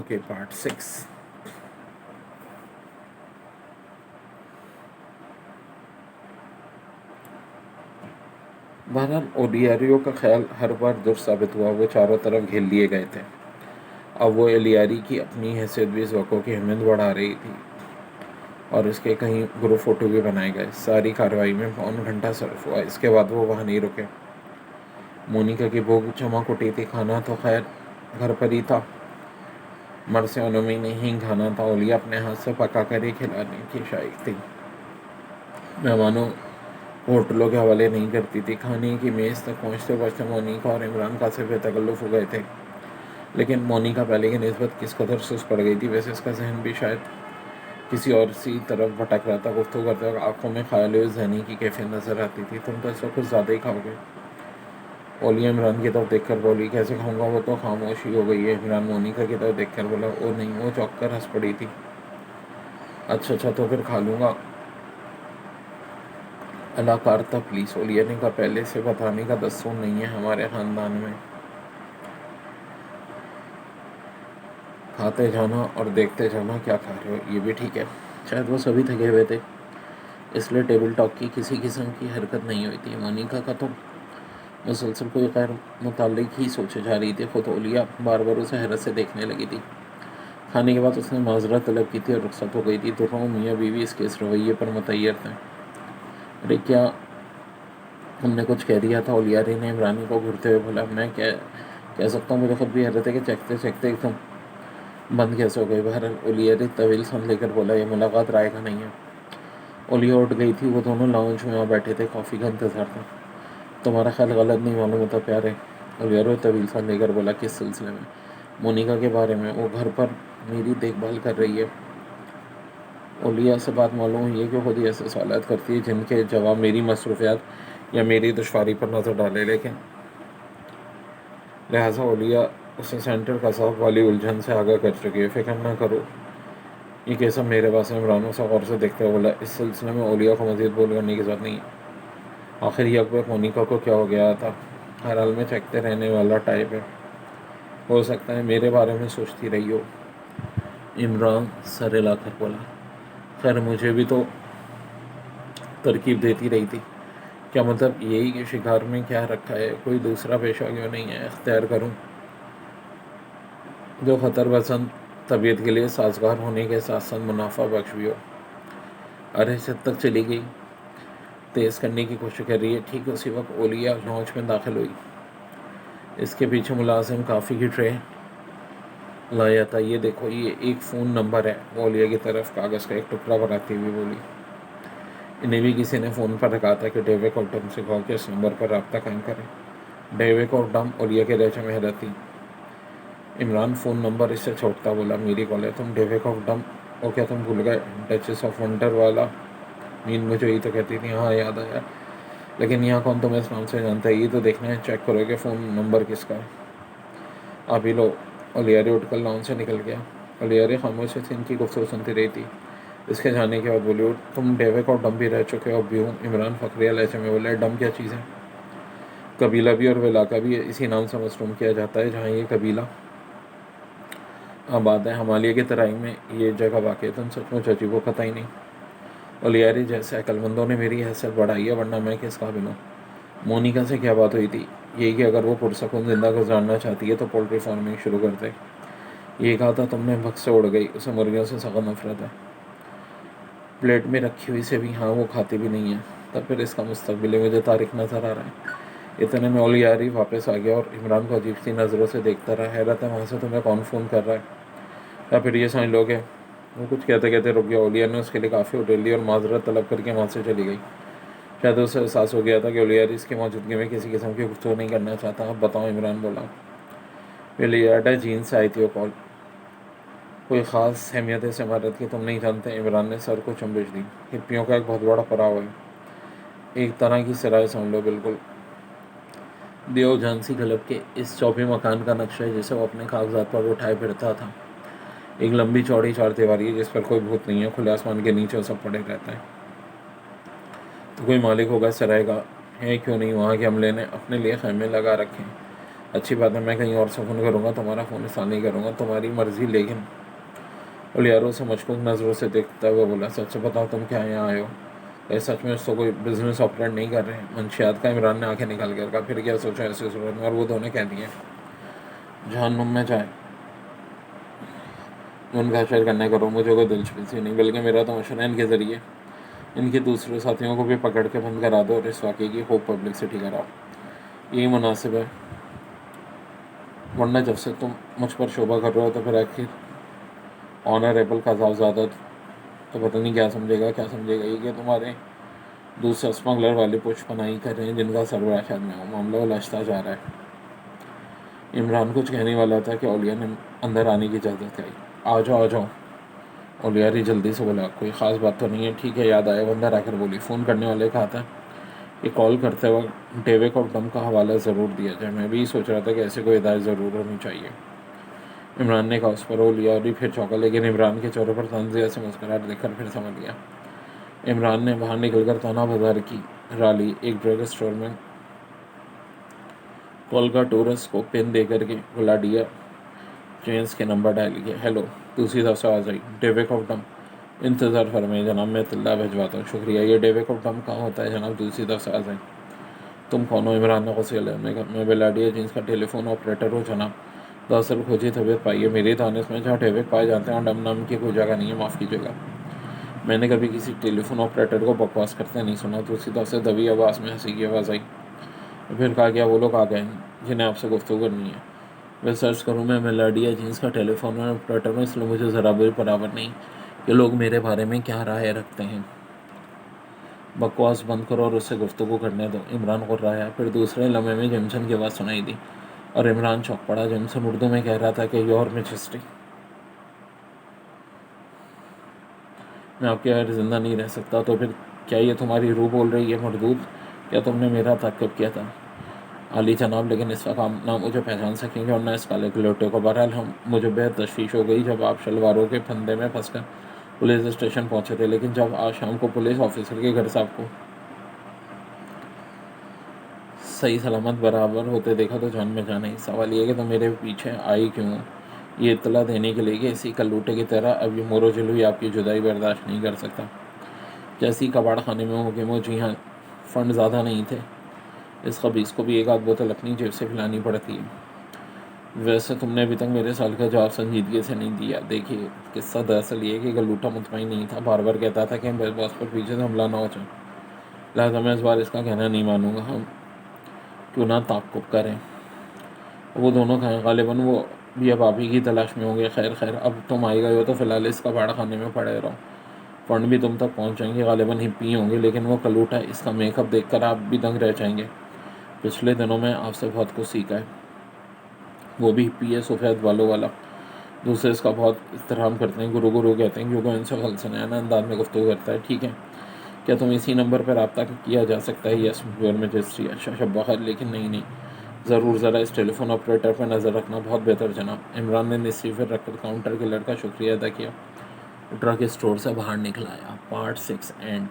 के पार्ट 6। बहरहाल ओलियारियों का ख्याल हर बार दुरुस्त साबित हुआ। वो चारों तरफ घेर लिए गए थे। अब वो एलियारी की अपनी हैसियत भी इस वक़्त की अहमियत बढ़ा रही थी और इसके कहीं ग्रुप फ़ोटो भी बनाए गए। सारी कार्रवाई में पौन घंटा सर्फ हुआ। इसके बाद वो वहाँ नहीं रुके। मोनिका की भूख चमक उठी थी। खाना तो खैर घर पर ही था। मरसे उनमी नहीं खाना था। ओलिया अपने हाथ से पका कर ही खिलाने की शायक थी। मेहमानों होटलों के हवाले नहीं करती थी। खाने की मेज़ तक पहुँचते पहुँचते मोनिका और इमरान कासिफ बेतकल्लुफ़ हो गए थे। लेकिन मोनिका पहले की निस्बत किस कदर सुस्त पड़ गई थी। वैसे इसका जहन भी शायद किसी और सी तरफ भटक रहा था। गुफ्तगू करते वक्त आंखों में ख्याल जहनी की कैफियत नजर आती थी। तुम तो इस वक्त कुछ ज़्यादा ही खाओगे। ओलिया इमरान की तरफ देखकर बोली। कैसे खाऊंगा? वो तो खामोशी हो गई है। इमरान मोनिका की तरफ देखकर बोला। ओ नहीं। वो चौंक कर हंस पड़ी थी। अच्छा तो फिर खा लूँगा। अलाकार था प्लीज़। ओलिया ने कहा। पहले से बताने का दस्तूर नहीं है हमारे ख़ानदान में। खाते जाना और देखते जाना क्या खा रहे हो। ये भी ठीक है। शायद वो सभी थके हुए थे, इसलिए टेबल टॉक की किसी किस्म की हरकत नहीं हुई थी। मोनिका का तो मुसलसल कोई गैर मुताल्लिक ही सोचे जा रही थी। खुद ओलिया बार बार उसे हैरत से देखने लगी थी। खाने के बाद उसने माजरत तलब की थी और रुखसत हो गई थी। दोनों मियाँ बीवी इसके इस रवैये पर मुतैयर थे। अरे क्या हमने कुछ कह दिया था? ओलियारी ने इमरानी को घूरते हुए बोला। मैं क्या कह सकता हूँ? मुझे खुद भी हैरत है कि चखते चखते एकदम बंद कैसे हो गई। बहरहाल ओलियारी तवील सान लेकर बोला। ये मुलाकात राय का नहीं है। ओलिया उठ गई थी। वो दोनों लाउंज में वहाँ बैठे थे। कॉफ़ी का इंतज़ार था। तुम्हारा ख्याल गलत नहीं मालूम होता प्यारे। ओलियारो तवील सान लेकर बोला। किस सिलसिले में? मोनिका के बारे में। वो घर पर मेरी देखभाल कर रही है। ओलिया से बात मालूम हुई है कि खुद ही ऐसे सवालात करती है जिनके जवाब मेरी मसरूफियात या मेरी दुश्वारी पर नज़र डाले। लेकिन लिहाजा ओलिया उसे सेंटर कसाब वाली उलझन से आगाह कर चुकी है। फ़िक्र न करो, ये केस अब मेरे पास है। इमरान से गौर से देखते हुए बोला। इस सिलसिले में ओलिया को मज़ीद बोल करने की ज़रूरत नहीं है। आखिर ये अकबर मोनिका को क्या हो गया था? हर हाल में चखते रहने वाला टाइप है। हो सकता है मेरे बारे में सोचती रही हो। इमरान सर हिलाकर बोला। खैर मुझे भी तो तरकीब देती रही थी। क्या मतलब? यही कि शिकार में क्या रखा है? कोई दूसरा पेशा क्यों नहीं है इख्तियार करूं जो ख़तर पसंद तबीयत के लिए साजगार होने के साथ साथ मुनाफा बख्श भी हो। अरे जब तक चली गई। तेज़ करने की कोशिश कर रही है। ठीक उसी वक्त ओलिया लॉन्च में दाखिल हुई। इसके पीछे मुलाजिम काफ़ी की ट्रे लाया था। ये देखो, ये एक फ़ोन नंबर है। ओलिया की तरफ कागज़ का एक टुकड़ा बनाती हुई बोली। इन्हें भी किसी ने फ़ोन पर रखा था कि डेविड ऑटम से कहो कि इस नंबर पर रब्ता कायम करें। डेविड ऑटम ओलिया के लहजे में हैरत थी। इमरान फ़ोन नंबर इससे छोड़ता बोला। मेरी कॉल है। तुम डेविड ऑटम और क्या तुम भूल गए? डचेस ऑफ वंडर वाला मीन मुझे यही तो कहती थी। हाँ याद आया। लेकिन यहाँ कौन तुम्हें इस नाम से जानता है? ये तो देखना है। चेक करो कि फ़ोन नंबर किसका है। अभी लो। ओलियारी उठकर लॉन से निकल गया। ओलियारी खामोशी से इनकी गुफ्तगू सुनती रही थी। इसके जाने के बाद बोली। उठ, तुम डेविड और डम भी रह चुके हो। अब भी हूँ। इमरान फखरिया लहजे में बोले। डम क्या चीज़ है? कबीला भी और इलाका भी इसी नाम से मसरूम किया जाता है। जहाँ ये कबीला आबाद है हिमालय की तराई में ये जगह वाक़ है। तुम सचमुच अजीब व ख़ता ही नहीं। ओलियारी जैसे अक्लमंदों ने मेरी हैसियत बढ़ाई है, वरना मैं किस काबिल हूँ। मोनिका से क्या बात हुई थी? यही कि अगर वो पुरसकून ज़िंदा गुजारना चाहती है तो पोल्ट्री फार्मिंग शुरू कर दे। ये कहा था तुमने। भग से उड़ गई। उसे मुर्गियों से सख्त नफरत है। प्लेट में रखी हुई से भी हाँ वो खाती भी नहीं है। तब फिर इसका मुस्तकबिल मुझे तारीख नज़र आ रहा है। इतने में ओलियारी वापस आ गया और इमरान को अजीब सी नज़रों से देखता रहा। हैरत है वहाँ से तुम्हें कौन फ़ोन कर रहा है? या फिर ये समझ लोगे? वो कुछ कहते कहते रुक गया। ओलिया ने उसके लिए काफ़ी उठेल ली और माजरत तलब करके वहाँ से चली गई। शायद उसे एहसास हो गया था कि ओलियारी इसकी मौजूदगी में किसी किस्म की गुफ्तगू नहीं करना चाहता। अब बताओ। इमरान बोला। ओलियाडा जीन से आई थी वो कॉल। कोई ख़ास अहमियत इस इमारत की तुम नहीं जानते? इमरान ने सर को चुंबिश दी। हिप्पियों का एक बहुत बड़ा पड़ाव है। एक तरह की सराय समझ लो। बिल्कुल देव झांसी क्लब के इस चौबे मकान का नक्शा है जिसे वो अपने कागजात पर उठाए फिरता था। एक लंबी चौड़ी चार दीवारी है जिस पर कोई भूत नहीं है। खुले आसमान के नीचे वो सब पड़े रहता है। तो कोई मालिक होगा सराय का। है क्यों नहीं? वहाँ के अमले ने अपने लिए खैमे लगा रखे हैं। अच्छी बात है, मैं कहीं और से फ़ोन करूँगा, तुम्हारा फ़ोन इस्तेमाल नहीं करूँगा, तुम्हारी मर्ज़ी। लेकिन बोले यार उसे मुझको नज़रों से देखता हुआ बोला, सच से बताओ तुम क्या यहाँ आए हो? ये सच में उसको कोई बिजनेस ऑपरेट नहीं कर रहे? मंशियात का इमरान ने आंखें निकाल कर कहा, फिर क्या सोचा ऐसी सूरत में? और वो दोनों कह दिए जहन्नुम में जाए, उनका शेयर करने करो, मुझे कोई दिलचस्पी नहीं, बल्कि मेरा तो मशवरा इनके ज़रिए इनके दूसरे साथियों को भी पकड़ के बंद करा दो और इस वाक़े की खूब पब्लिसिटी कराओ, यही मुनासिब है। वरना जब से तुम मुझ पर शोभा कर रहे हो तो फिर आखिर ऑनरेबल का ज़्यादा तो पता नहीं क्या समझेगा ये कि तुम्हारे दूसरे स्मगलर वाले पुष्पनाई कर रहे हैं जिनका सरबराह शायद में हो। मामला उलझता जा रहा है। इमरान कुछ कहने वाला था कि औलिया ने अंदर आने की इजाज़त आई। आ जाओ। औलिया री जल्दी से बोला, कोई ख़ास बात तो नहीं है? ठीक है, याद आया। अंदर आकर बोली, फ़ोन करने वाले कहा था कि कॉल करते वक्त डेविड ऑफ डम का हवाला ज़रूर दिया जाए। मैं भी सोच रहा था कि ऐसे कोई हिदायत ज़रूर होनी चाहिए। इमरान ने कहा। उस पर औलिया री फिर चौंका, लेकिन इमरान के चेहरे पर तंज़िया से मुस्कुराहट देखकर फिर समझ लिया। इमरान ने बाहर निकलकर थाना बाजार की राली एक ड्रग स्टोर में कॉल का टूरिस्ट को पिन दे करके बुला दिया। जेंस के नंबर डायल किया। हेलो, दूसरी तरफ से आवाज़ आई, डेविड ऑफ डम। इंतज़ार फरमाइए जनाब, मैं तिल्ला भिजवाता हूँ। शुक्रिया। ये डेविड ऑफ डम कहाँ होता है जनाब? दूसरी तरफ से आवाज़ आई। तुम कौन हो? इमरान ने गुस्से में कहा, मैं बेलाडिया जींस का टेलीफोन ऑपरेटर हूँ जनाब। दरअसल खोजी तबीयत पाई है मेरी थाने में, जहाँ डेविड पाए जाते हैं और डम नाम की कोई जगह नहीं है, माफ़ कीजिएगा। मैंने कभी किसी टेलीफोन ऑपरेटर को बकवास करते नहीं सुना। दूसरी तरफ से दबी आवाज़ में हंसी की आवाज़ आई। फिर कहा, क्या वो लोग आ गए हैं जिन्हें आपसे गुफ्तगू करनी है? मैं सर्च करूँ, मैं मेलाडिया जींस का टेलीफोन ऑपरेटर हूँ, इसलिए मुझे ज़रा भी बराबर नहीं कि लोग मेरे बारे में क्या राय रखते हैं। बकवास बंद करो और उससे गुफ्तगू करने दो। इमरान गुर्राया। फिर दूसरे लम्हे में जेमसन की आवाज़ सुनाई दी और इमरान चौंक पड़ा। जेमसन उर्दू में कह रहा था कि योर मैजेस्टी, मैं आपके बगैर ज़िंदा नहीं रह सकता। तो फिर क्या ये तुम्हारी रूह बोल रही है मरदूद? क्या तुमने मेरा ताक़ुब किया था? आली जनाब, लेकिन इस वक्त आप ना मुझे पहचान सकेंगे और ना इस काले गलोटे को। बहरहाल मुझे बेहद तशवीश हो गई जब आप शलवारों के फंदे में फंसकर पुलिस स्टेशन पहुंचे थे, लेकिन जब आज शाम को पुलिस ऑफिसर के घर से आपको सही सलामत बराबर होते देखा तो जान में जाना ही। सवाल ये है कि तुम मेरे पीछे आई क्यों? ये इत्तला देने के लिए कि इसी कल्लूटे की तरह अब ये मोरो जलूई आपकी जुदाई बर्दाश्त नहीं कर सकता। जैसी कबाड़ खाने में हो कि वो, जी हाँ, फ़ंड ज़्यादा नहीं थे। इस खबीस को भी एक आध बोतल अपनी जेब से पिलानी पड़ती है। वैसे तुमने अभी तक मेरे सवाल का जवाब संजीदगी से नहीं दिया। देखिए, किस्सा दरअसल ये है कि गलूटा मुतमईन नहीं था, बार बार कहता था कि मेरे बॉस पर पीछे से हमला ना हो जाए। लिहाजा मैं इस बार इसका कहना नहीं मानूंगा। हम क्यों ना ताक़ुब करें। वो दोनों कहें, गालिबन वो भी अब आप ही की तलाश में होंगे। खैर, अब तुम आई गए हो तो फ़िलहाल इस कबाड़ खाने में पड़े रहो। फ़ंड भी तुम तक पहुंच जाएंगे। गालिबन हिप्पी होंगे, लेकिन वो कलूटा, इसका मेकअप देखकर आप भी दंग रह जाएंगे। पिछले दिनों में आपसे बहुत कुछ सीखा है। वो भी हिप्पी है, सफ़ेद बालों वाला। दूसरे इसका बहुत एहतराम करते हैं, गुरु कहते हैं, क्योंकि इनसे खलसनाना अंदाज में गुफ्तगू करता है। ठीक है, क्या तुम इसी नंबर पर रब्ता किया जा सकता है? Yes your majesty. अच्छा शब्बा खैर, लेकिन नहीं, ज़रूर ज़रा इस टेलीफोन ऑपरेटर पर नज़र रखना, बहुत बेहतर जनाब। इमरान ने निस्सीफर रखकर काउंटर के लड़का शुक्रिया अदा किया। ट्रक स्टोर से बाहर निकल आया। Part 6 and